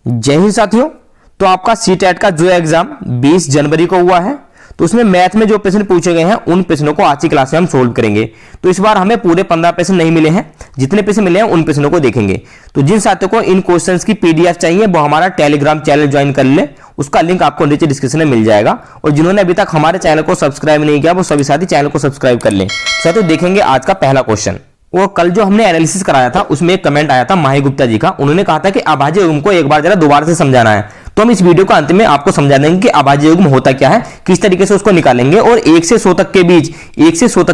जय हिंद साथियों। तो आपका सीटेट का जो एग्जाम 20 जनवरी को हुआ है, तो उसमें मैथ में जो प्रश्न पूछे गए हैं उन प्रश्नों को आज की क्लास में हम सोल्व करेंगे। तो इस बार हमें पूरे 15 प्रश्न नहीं मिले हैं, जितने प्रश्न मिले हैं उन प्रश्नों को देखेंगे। तो जिन साथियों को इन क्वेश्चंस की पीडीएफ चाहिए वो हमारा टेलीग्राम चैनल ज्वाइन कर ले, उसका लिंक आपको नीचे डिस्क्रिप्शन में मिल जाएगा। और जिन्होंने अभी तक हमारे चैनल को सब्सक्राइब नहीं किया वो सभी साथी चैनल को सब्सक्राइब कर लें। साथियों देखेंगे आज का पहला क्वेश्चन। वो कल जो हमने एनालिसिस कराया था उसमें एक कमेंट आया था माही गुप्ता जी का। उन्होंने कहा था कि अभाज्य युग्म को एक बार जरा दोबारा से समझाना है। तो हम इस वीडियो का अंत में आपको समझा देंगे कि अभाज्य युग्म होता क्या है, किस तरीके से उसको निकालेंगे और 1 से 100 तक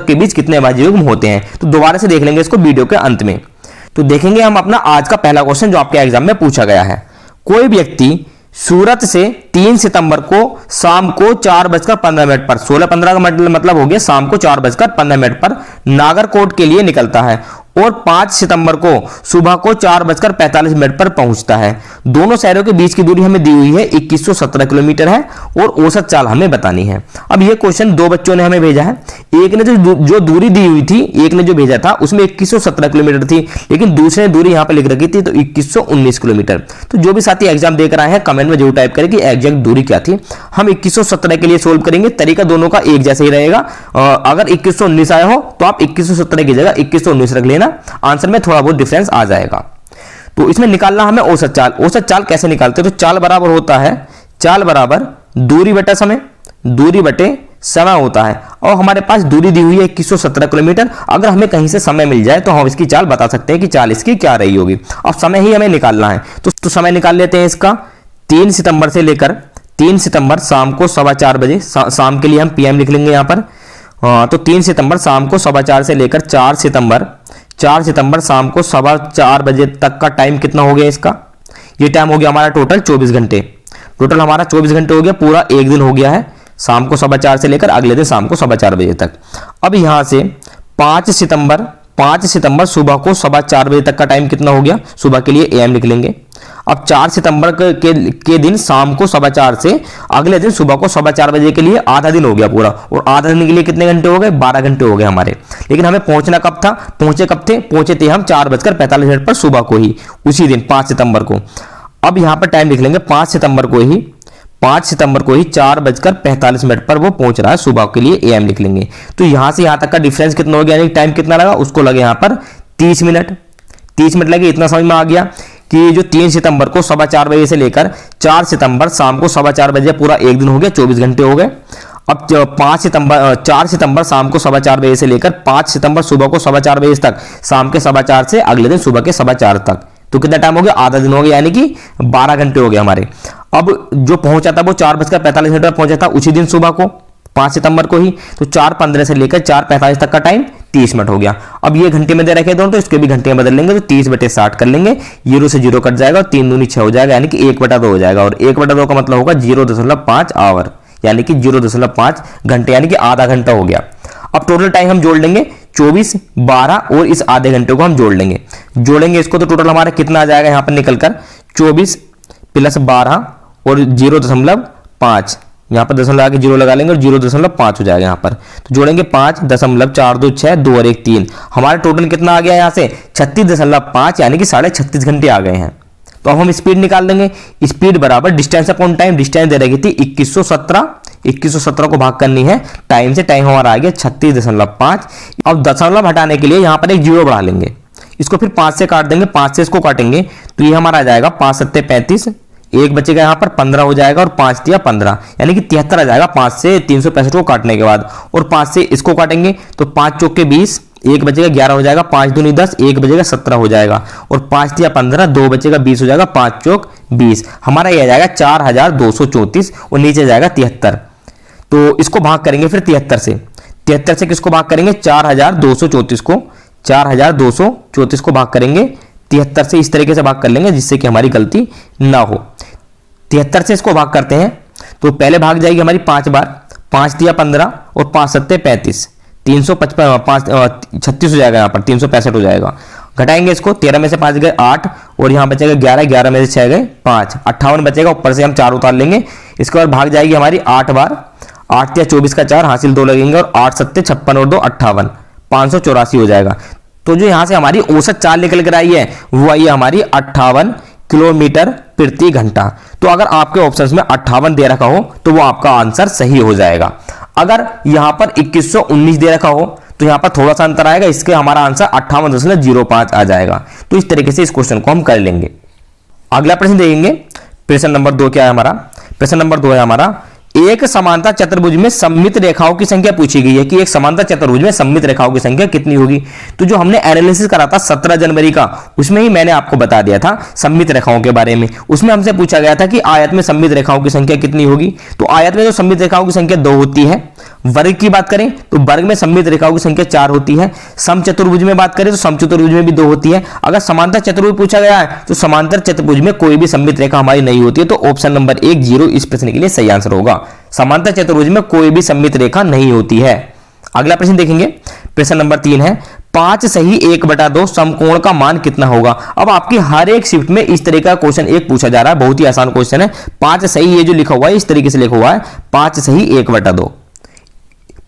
के बीच कितने अभाज्य युग्म होते हैं। तो दोबारा से देख लेंगे इसको वीडियो के अंत में। तो देखेंगे हम अपना आज का पहला क्वेश्चन जो आपके एग्जाम में पूछा गया है। कोई व्यक्ति सूरत से 3 सितंबर को शाम को 4:15 पर 16:15 का मतलब हो गया शाम को 4:15 पर नागरकोट के लिए निकलता है और 5 सितंबर को सुबह को 4:45 पर पहुंचता है। दोनों शहरों के बीच की दूरी हमें दी हुई है 2117 किलोमीटर है और औसत चाल हमें बतानी है। अब यह क्वेश्चन दो बच्चों ने हमें भेजा है। एक ने जो दूरी दी हुई थी, एक ने जो भेजा था उसमें 2117 किलोमीटर थी, लेकिन दूसरे ने दूरी यहां पर लिख रखी थी तो 2119 किलोमीटर। तो जो भी साथी एग्जाम देख रहा है कमेंट में जरूर टाइप करें कि एग्जैक्ट दूरी क्या थी। हम 2117 के लिए सोल्व करेंगे। तरीका दोनों का एक जैसा ही रहेगा। अगर 2119 आया हो तो आप 2117 की जगह 2119 रख लेना, आंसर में थोड़ा बहुत डिफरेंस आ जाएगा। तो इसमें निकालना हमें औसत चाल। औसत चाल कैसे निकालते हैं? तो चाल बराबर होता है, चाल बराबर दूरी बटे समय, दूरी बटे समय होता है। और हमारे पास दूरी दी हुई है 2117 किलोमीटर। अगर हमें कहीं से समय मिल जाए तो हम इसकी चाल बता सकते हैं कि चाल इसकी क्या रही होगी। अब समय ही हमें निकालना है तो समय निकाल लेते हैं इसका। 3 सितंबर से लेकर 3 सितंबर शाम को 4:15 बजे, शाम के लिए हम पीएम लिख लेंगे यहां पर। तो 3 सितंबर शाम को 4:15 से लेकर 4 सितंबर शाम को 4:15 बजे तक का टाइम कितना हो गया इसका? ये टाइम हो गया हमारा टोटल 24 घंटे। टोटल हमारा 24 घंटे हो गया, पूरा एक दिन हो गया है। शाम को 4:15 से लेकर अगले दिन शाम को 4:15 बजे तक। अब यहां से 5 सितंबर सुबह को 4:15 बजे तक का टाइम कितना हो गया? सुबह के लिए एएम लिख लेंगे। अब 4 सितंबर के दिन शाम को 4:15 से अगले दिन सुबह को 4:15 बजे के लिए आधा दिन हो गया पूरा। और आधा दिन के लिए कितने घंटे हो गए? 12 घंटे हो गए हमारे। लेकिन हमें पहुंचना कब था? पहुंचे थे हम 4:45 पर सुबह को ही, उसी दिन 5 सितंबर को। अब यहां पर टाइम लिख लेंगे 5 सितंबर को ही 4:45 पर वो पहुंच रहा है सुबह के लिए, एएम लिख लेंगे। तो यहां से यहां तक का डिफरेंस कितना हो गया, यानी टाइम कितना लगा? उसको लगे यहां पर 30 मिनट। 30 मिनट लगे। इतना समझ में आ गया कि जो 3 सितंबर को 4:15 बजे से लेकर 4 सितंबर शाम को 4:15 बजे पूरा एक दिन हो गया, 24 घंटे हो गए। अब 4 सितंबर शाम को 4:15 बजे से लेकर 5 सितंबर सुबह को 4:15 बजे तक, शाम के 4:15 से अगले दिन सुबह के 4:15 तक, तो कितना टाइम हो गया? आधा दिन हो गया, यानी कि 12 घंटे हो गए हमारे। अब जो पहुंचा था वो 4:45 पर पहुंचा था उसी दिन सुबह को 5 सितंबर को ही। तो 4:15 से लेकर 4:45 तक का टाइम 30 मिनट हो गया। अब ये घंटे में दे रखे दोनों, तो इसके भी घंटे में बदल लेंगे। तो 30/60 कर लेंगे, 0 से 0 कट जाएगा और 3 दूनी 6 हो जाएगा, यानी कि 1/2 हो जाएगा। और 1/2 का मतलब होगा 0.5 आवर, यानी कि 0.5 घंटे, यानी कि आधा घंटा हो गया। अब टोटल टाइम हम जोड़ लेंगे 24, 12 और इस आधे घंटे को हम जोड़ेंगे इसको। तो टोटल हमारा कितना आ जाएगा यहाँ पर निकलकर? 24 + 12 और 0.5, यहाँ पर दशमलव आगे 0 लगा लेंगे और 0.5 हो जाएगा यहाँ पर। तो जोड़ेंगे 5.426 2 और 1 3। हमारा टोटल कितना आ गया यहाँ से? 36.5, यानी कि 36.5 घंटे आ गए हैं। तो अब हम स्पीड निकाल देंगे। स्पीड बराबर डिस्टेंस अपॉन टाइम। डिस्टेंस दे रखी थी 2117 को भाग करनी है टाइम से। टाइम हमारा आ गया 36.5। अब दशमलव हटाने के लिए यहाँ पर एक 0 बढ़ा लेंगे। इसको फिर 5 से काट देंगे, 5 से इसको काटेंगे तो ये हमारा आ जाएगा 5 7 35, एक बचेगा यहाँ पर 15 हो जाएगा और 5 तिया 15, यानी कि 73 आ जाएगा 5 से 365 को काटने के बाद। और 5 से इसको काटेंगे तो 5 चौक के 20, एक बचेगा 11 हो जाएगा, 5 दूनी 10, एक बचेगा 17 हो जाएगा और 5 तिया 15, 2 बचेगा 20 हो जाएगा, 5 चौक 20। हमारा ये आ जाएगा 4234 और नीचे जाएगा 73। तो इसको भाग करेंगे फिर 73 से। 73 से किसको भाग करेंगे? 4234 को। 4234 को भाग करेंगे 73 से, इस तरीके से भाग कर लेंगे जिससे कि हमारी गलती ना हो। 73 से इसको भाग करते हैं तो पहले भाग जाएगी हमारी 5 बार, 5 तिया 15 और 5 7 35, 36 हो जाएगा, यहाँ पर 365 हो जाएगा। घटाएंगे इसको, 13 में से 5 गए 8 और यहाँ बचेगा 11, 11 में से 6 गए 5, 58 बचेगा। ऊपर से हम 4 उतार लेंगे। इसके बाद भाग जाएगी हमारी 8 बार, 8 तिया 24 का 4 हासिल 2 लगेंगे और 8 7 56 और 2 58, 584 हो जाएगा। तो जो यहाँ से हमारी औसत चाल निकल कर आई है वो आई है हमारी 58 किलोमीटर प्रति घंटा। तो अगर आपके ऑप्शंस में 58 दे रखा हो तो वो आपका आंसर सही हो जाएगा। अगर यहां पर 2119 दे रखा हो तो यहां पर थोड़ा सा अंतर आएगा, इसके हमारा आंसर 58.05 आ जाएगा। तो इस तरीके से इस क्वेश्चन को हम कर लेंगे। अगला प्रश्न देखेंगे, प्रश्न नंबर 2 क्या है हमारा? प्रश्न नंबर 2 है हमारा, एक समांतर चतुर्भुज में सममित रेखाओं की संख्या पूछी गई है कि एक समांतर चतुर्भुज में सममित रेखाओं की संख्या कितनी होगी। तो जो हमने एनालिसिस करा था 17 जनवरी का, उसमें ही मैंने आपको बता दिया था सममित रेखाओं के बारे में। उसमें हमसे पूछा गया था कि आयत में सममित रेखाओं की संख्या कितनी होगी। तो आयत में जो सममित रेखाओं की संख्या 2 होती है। वर्ग की बात करें तो वर्ग में सममित रेखाओं की संख्या 4 होती है। समचतुर्भुज में बात करें तो समचतुर्भुज में भी 2 होती है। अगर समांतर चतुर्भुज पूछा गया है तो समांतर चतुर्भुज में कोई भी सममित रेखा हमारी नहीं होती है। तो ऑप्शन नंबर 1 0 इस प्रश्न के लिए सही आंसर होगा। समांतर चतुर्भुज में कोई भी सममित रेखा नहीं होती है। अगला प्रश्न देखेंगे, प्रश्न नंबर 3 है, 5 सही 1/2 समकोण का मान कितना होगा। अब आपकी हर एक शिफ्ट में इस तरह का क्वेश्चन एक पूछा जा रहा है, बहुत ही आसान क्वेश्चन है। 5 सही, ये जो लिखा हुआ है इस तरीके से लिखा हुआ है, 5 सही 1/2।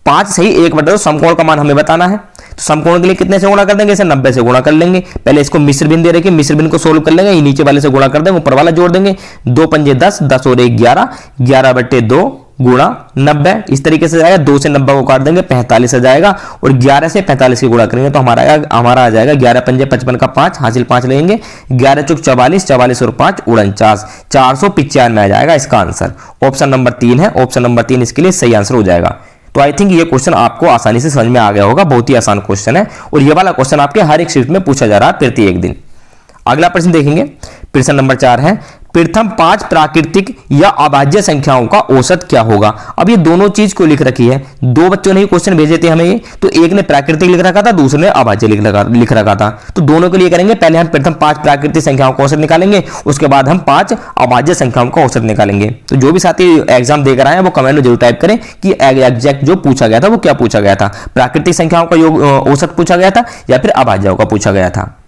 5 सही 1/2 समकोण का मान हमें बताना है। तो समकोण के लिए कितने से गुणा कर देंगे? इसे 90 से गुणा कर लेंगे। पहले इसको मिश्र भिन्न दे रखे, मिश्र भिन्न को सोल्व कर लेंगे, नीचे वाले से गुणा कर देंगे, ऊपर वाला जोड़ देंगे। 2 पंजे 10, 10 और 1 11, 11/2 गुणा 90। इस तरीके से जाएगा, 2 से 90 को काट देंगे 45 आ जाएगा, और 11 से 45 की गुणा करेंगे तो हमारा आ जाएगा 11 पंजे 55 का 5 हासिल 5 लेंगे, 11 चौक 44, 44 और 5 49, 495 आ जाएगा इसका आंसर। ऑप्शन नंबर 3 है, ऑप्शन नंबर 3 इसके लिए सही आंसर हो जाएगा। तो आई थिंक ये क्वेश्चन आपको आसानी से समझ में आ गया होगा, बहुत ही आसान क्वेश्चन है और ये वाला क्वेश्चन आपके हर एक शिफ्ट में पूछा जा रहा है प्रति एक दिन। अगला प्रश्न देखेंगे, प्रश्न नंबर 4 है, प्रथम 5 प्राकृतिक या अभाज्य संख्याओं का औसत क्या होगा। अब ये दोनों चीज को लिख रखी है, 2 बच्चों ने ही क्वेश्चन भेजे थे हमें ये, तो एक ने प्राकृतिक लिख रखा था, दूसरे ने अभाज्य लिख रखा था। तो दोनों के लिए करेंगे, पहले हम प्रथम 5 प्राकृतिक संख्याओं का औसत निकालेंगे, उसके बाद हम 5 अभाज्य संख्याओं का औसत निकालेंगे। तो जो भी साथी एग्जाम देकर आए हैं वो कमेंट में जरूर टाइप करें कि एग्जैक्ट जो पूछा गया था वो क्या पूछा गया था, प्राकृतिक संख्याओं का योग औसत पूछा गया था या फिर अभाज्यों का पूछा गया था।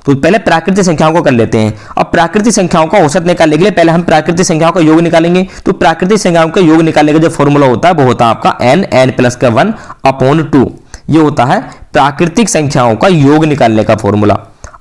तो पहले प्राकृतिक संख्याओं को कर लेते हैं। अब प्राकृतिक संख्याओं का औसत निकालने के लिए पहले हम प्राकृतिक संख्याओं का योग निकालेंगे। तो प्राकृतिक संख्याओं का योग निकालने का जो फॉर्मूला होता है वो होता है आपका n+1/2। ये होता है प्राकृतिक संख्याओं का योग निकालने का फॉर्मूला।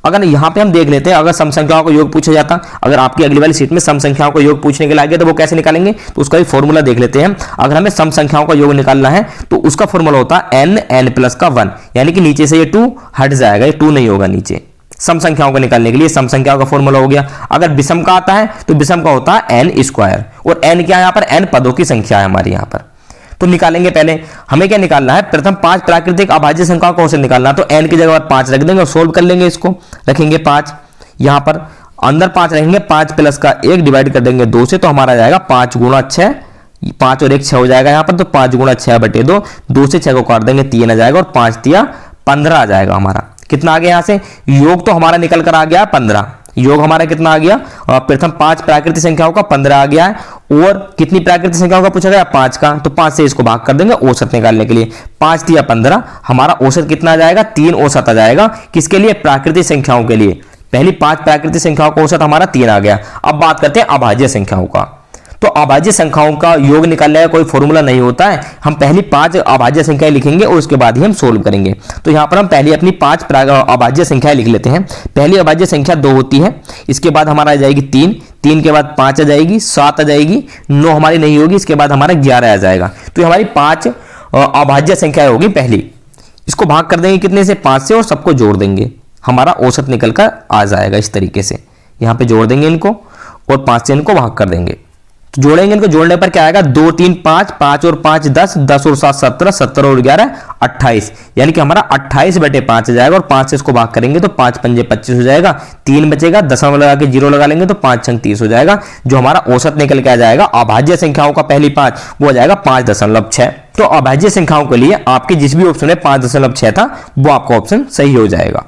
अगर यहां पे हम देख लेते हैं, अगर सम संख्याओं का योग पूछा जाता, अगर आपकी अगली वाली सीट में सम संख्याओं का योग पूछने के लिए आ गया तो वो कैसे निकालेंगे, तो उसका भी फॉर्मूला देख लेते हैं। अगर हमें सम संख्याओं का योग निकालना है तो उसका फॉर्मूला होता है n+1, यानी कि नीचे से ये 2 हट जाएगा, ये 2 नहीं होगा नीचे। सम संख्याओं को निकालने के लिए सम संख्याओं का फॉर्मूला हो गया। अगर विषम का आता है तो विषम का होता है n², और n क्या है यहाँ पर, n पदों की संख्या है हमारी यहाँ पर। तो निकालेंगे, पहले हमें क्या निकालना है, प्रथम 5 प्राकृतिक अभाज्य संख्याओं का औसत निकालना। तो n की जगह 5 रख देंगे और सोल्व कर लेंगे। इसको रखेंगे 5, यहाँ पर अंदर 5 रहेंगे, 5 प्लस का 1 डिवाइड कर देंगे 2 से, तो हमारा जाएगा 5 गुणा 6, 5 और 1 6 हो जाएगा यहाँ पर। तो 5 गुणा 6/2, 2 से 6 को काट देंगे 3 आ जाएगा, और 5 तिया 15 आ जाएगा हमारा। कितना आ गया यहाँ से, योग तो हमारा निकल कर आ गया 15। योग हमारा कितना आ गया, प्रथम 5 प्राकृतिक संख्याओं का 15 आ गया है, और कितनी प्राकृतिक संख्याओं का पूछा गया, 5 का। तो 5 से इसको भाग कर देंगे औसत निकालने के लिए, 5 तिया 15, हमारा औसत कितना आ जाएगा, 3 औसत आ जाएगा। किसके लिए, प्राकृतिक संख्याओं के लिए। पहली 5 प्राकृतिक संख्याओं का औसत हमारा 3 आ गया। अब बात करते हैं अभाज्य संख्याओं का। तो अभाज्य संख्याओं का योग निकालने का कोई फॉर्मूला नहीं होता है, हम पहली 5 अभाज्य संख्याएं लिखेंगे और उसके बाद ही हम सोल्व करेंगे। तो यहाँ पर हम पहले अपनी 5 अभाज्य संख्याएं लिख लेते हैं। पहली अभाज्य संख्या 2 होती है, इसके बाद हमारा आ जाएगी 3, 3 के बाद 5 आ जाएगी, 7 आ जाएगी, 9 हमारी नहीं होगी, इसके बाद हमारा 11 आ जाएगा। तो हमारी 5 अभाज्य संख्याएं होगी पहली। इसको भाग कर देंगे कितने से, 5 से, और सबको जोड़ देंगे, हमारा औसत निकल कर आ जाएगा इस तरीके से। यहाँ पे जोड़ देंगे इनको और 5 से इनको भाग कर देंगे। तो जोड़ेंगे, इनको जोड़ने पर क्या आएगा, 2 3 5, 5 और 5 10, 10 और 7 17, 17 और 11 28, यानी कि हमारा 28/5 आ जाएगा। और 5 से इसको भाग करेंगे तो 5 पंजे 25 हो जाएगा, 3 बचेगा, दशमलव लगा के 0 लगा लेंगे तो 5 छंग 30 हो जाएगा। जो हमारा औसत निकल के आ जाएगा अभाज्य संख्याओं का पहली 5, वो हो जाएगा 5.6। तो अभाज्य संख्याओं के लिए आपके जिस भी ऑप्शन में 5.6 था वो आपका ऑप्शन सही हो जाएगा।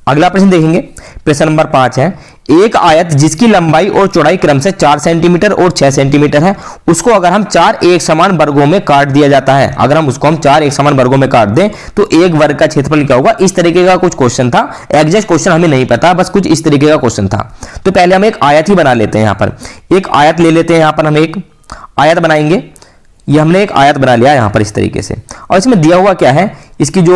अगला प्रश्न देखेंगे, प्रश्न नंबर 5 है, एक आयत जिसकी लंबाई और चौड़ाई क्रम से 4 सेंटीमीटर और 6 सेंटीमीटर है, उसको अगर हम 4 एक समान वर्गों में काट दिया जाता है, अगर हम उसको 4 एक समान वर्गों में काट दें तो एक वर्ग का क्षेत्रफल क्या होगा। इस तरीके का कुछ क्वेश्चन था, एग्जैक्ट क्वेश्चन हमें नहीं पता, बस कुछ इस तरीके का क्वेश्चन था। तो पहले हम एक आयत ही बना लेते हैं। यहाँ पर एक आयत ले लेते हैं, यहाँ पर हम एक आयत बनाएंगे। ये हमने एक आयत बना लिया यहाँ पर इस तरीके से, और इसमें दिया हुआ क्या है इसकी जो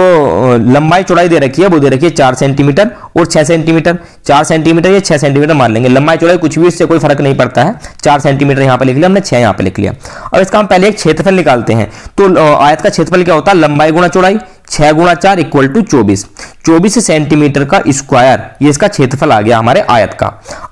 लंबाई चौड़ाई दे रखी है वो दे रखी है 4 सेंटीमीटर और 6 सेंटीमीटर। 4 सेंटीमीटर या 6 सेंटीमीटर मान लेंगे, लंबाई चौड़ाई कुछ भी इससे कोई फर्क नहीं पड़ता है। 4 सेंटीमीटर यहाँ पे लिख लिया हमने, 6 यहाँ पे लिख लिया। अब इसका हम पहले एक क्षेत्रफल निकालते हैं। तो आयत का क्षेत्रफल क्या होता है, लंबाई गुणा चौड़ाई, 6 गुणा 4 इक्वल टू 24। 24 सेंटीमीटर का स्क्वायर, ये इसका क्षेत्रफल आ गया हमारे आयत का।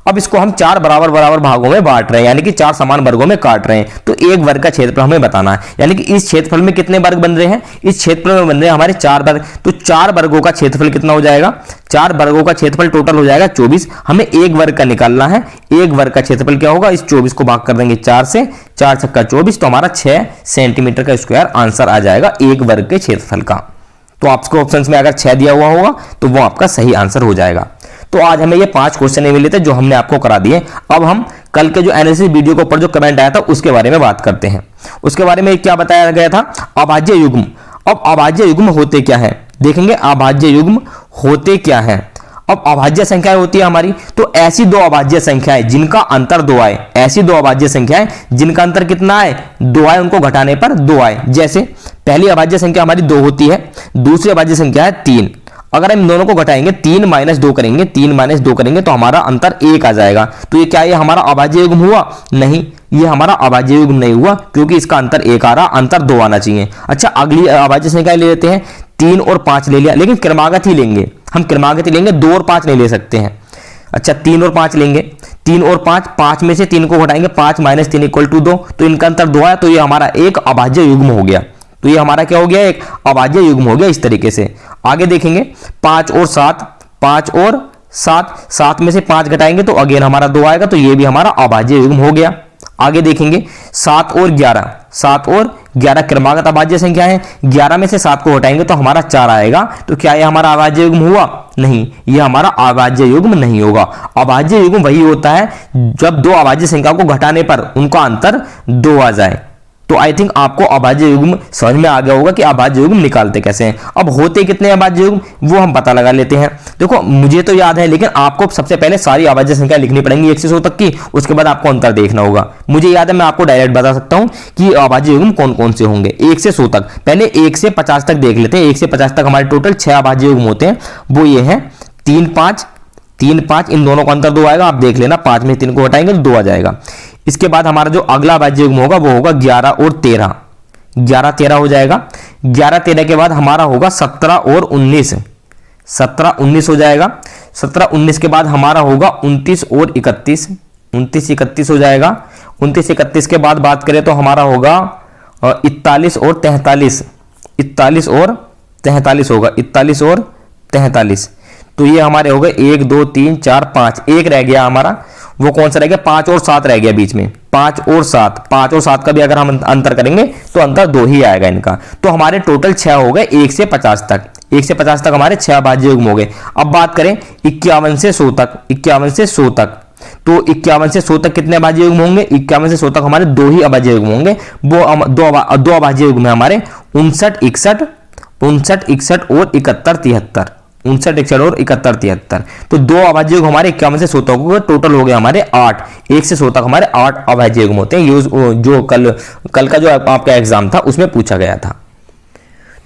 अब इसको हम 4 बराबर बराबर भागों में बांट रहे हैं, यानी कि 4 समान वर्गों में काट रहे हैं। तो एक वर्ग का क्षेत्रफल हमें बताना है, यानी कि इस क्षेत्रफल में कितने वर्ग बन रहे हैं, इस क्षेत्रफल में बन रहे हैं हमारे 4 वर्ग। तो 4 वर्गों का क्षेत्रफल कितना हो जाएगा, 4 वर्गों का क्षेत्रफल टोटल हो जाएगा 24। हमें एक वर्ग का निकालना है। एक वर्ग का क्षेत्रफल क्या होगा, इस 24 को भाग कर देंगे 4 से, 4 छक्का 24, तो हमारा 6 सेंटीमीटर का स्क्वायर आंसर आ जाएगा एक वर्ग के क्षेत्रफल का। तो आपको ऑप्शंस में अगर 6 दिया हुआ होगा तो वो आपका सही आंसर हो जाएगा। तो आज हमें ये 5 क्वेश्चन मिले थे जो हमने आपको करा दिए। अब हम कल के जो एनालिसिस वीडियो के ऊपर जो कमेंट आया था उसके बारे में बात करते हैं। उसके बारे में क्या बताया गया था, अभाज्य युग्म। अब अभाज्य युग्म होते क्या है, देखेंगे अभाज्य युग्म होते क्या है। अब अभाज्य संख्याएं होती है हमारी, तो ऐसी दो अभाज्य संख्याएं जिनका अंतर 2 आए, ऐसी दो अभाज्य संख्याएं जिनका अंतर कितना आए, 2 आए, उनको घटाने पर 2 आए। जैसे पहली अभाज्य संख्या हमारी 2 होती है, दूसरी अभाज्य संख्या है 3। अगर हम दोनों को घटाएंगे, 3 - 2 करेंगे, 3 - 2 करेंगे तो हमारा अंतर 1 आ जाएगा। तो ये क्या, ये हमारा अभाज्य युग्म हुआ? नहीं, ये हमारा अभाज्य युग्म नहीं हुआ, क्योंकि इसका अंतर 1 आ रहा, अंतर 2 आना चाहिए। अच्छा, अगली अभाज्य संख्या ले लेते हैं, 3 और 5 ले लिया, लेकिन क्रमागत ही लेंगे हम, क्रमागत ही लेंगे, 2 और 5 नहीं ले सकते हैं। अच्छा, 3 और 5 लेंगे, 3 और 5, 5 में से 3 को घटाएंगे, 5 - 3 = 2, तो इनका अंतर 2 आया, तो ये हमारा एक अभाज्य युग्म हो गया। तो ये हमारा क्या हो गया, एक अभाज्य युग्म हो गया। इस तरीके से आगे देखेंगे, 5 और 7, 5 और 7, 7 में से 5 घटाएंगे तो अगेन हमारा 2 आएगा, तो ये भी हमारा अभाज्य युग्म हो गया। आगे देखेंगे 7 और 11, 7 और 11 क्रमागत अभाज्य संख्या है, 11 में से 7 को हटाएंगे तो हमारा 4 आएगा। तो क्या ये हमारा अभाज्य युग्म हुआ? नहीं, ये हमारा अभाज्य युग्म नहीं होगा। अभाज्य युग्म वही होता है जब दो अभाज्य संख्या को घटाने पर उनका अंतर 2 आ जाए। तो आई थिंक आपको अभाज्य युग्म समझ में आ गया होगा कि अभाज्य युग्म निकालते कैसे हैं। अब होते कितने अभाज्य युग्म वो हम पता लगा लेते हैं। देखो, मुझे तो याद है, लेकिन आपको सबसे पहले सारी अभाज्य संख्या लिखनी पड़ेंगी 1 से 100 तक की, उसके बाद आपको अंतर देखना होगा। मुझे याद है, मैं आपको डायरेक्ट बता सकता हूं कि अभाज्य युग्म कौन कौन से होंगे 1 से 100 तक। पहले 1 से 50 तक देख लेते हैं। 1 से 50 तक हमारे टोटल 6 अभाज्य युग्म होते हैं, वो ये हैं 3, 5, 3, 5, इन दोनों का अंतर 2 आएगा। आप देख लेना, 5 में 3 को हटाएंगे तो 2 आ जाएगा। इसके बाद हमारा जो अगला अभाज्य युग्म होगा वो होगा 11 और 13, 11, 13 हो जाएगा। 11, 13 के बाद हमारा होगा 17 और 19, 17, 19 हो जाएगा। 17, 19 के बाद हमारा होगा 29 और 31, 29, 31 हो जाएगा। 29, 31 के बाद बात करें तो हमारा होगा 41 और 43, 41 और 43 होगा, 41 और 43। तो ये हमारे हो गए 1, 2, 3, 4, 5, एक रह गया हमारा, वो कौन सा रह गया, 5 और 7 रह गया बीच में। 5 और 7, 5 और 7 का भी अगर हम अंतर करेंगे तो अंतर 2 ही आएगा इनका। तो हमारे टोटल 6 हो गए 1 से 50 तक। 1 से 50 तक हमारे 6 अभाज्य युग्म हो गए। अब बात करें 51 से 100 तक, 51 से 100 तक, तो 51 से 100 तक कितने अभाज्य युग्म होंगे? 51 से 100 तक हमारे 2 ही अभाज्य युग्म होंगे। वो दो अभाज्य युग्म है हमारे 59, 61, 59, 61 और 71, 73, 59, 61 और 71, 73। तो 2 अभाज्य युग्म हमारे 51 से 100 तक टोटल हो गए हमारे 8। 1 से 100 तक हमारे 8 अभाज्य युग्म होते हैं। जो कल का जो आपका एग्जाम था उसमें पूछा गया था।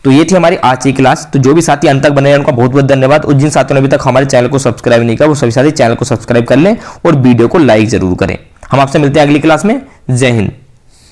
तो ये थी हमारी आज की क्लास। तो जो भी साथी अंत तक बने हैं उनका बहुत बहुत धन्यवाद, और जिन साथियों ने अभी तक हमारे चैनल को सब्सक्राइब नहीं किया वो सभी साथी चैनल को सब्सक्राइब कर लें और वीडियो को लाइक जरूर करें। हम आपसे मिलते हैं अगली क्लास में। जय हिंद।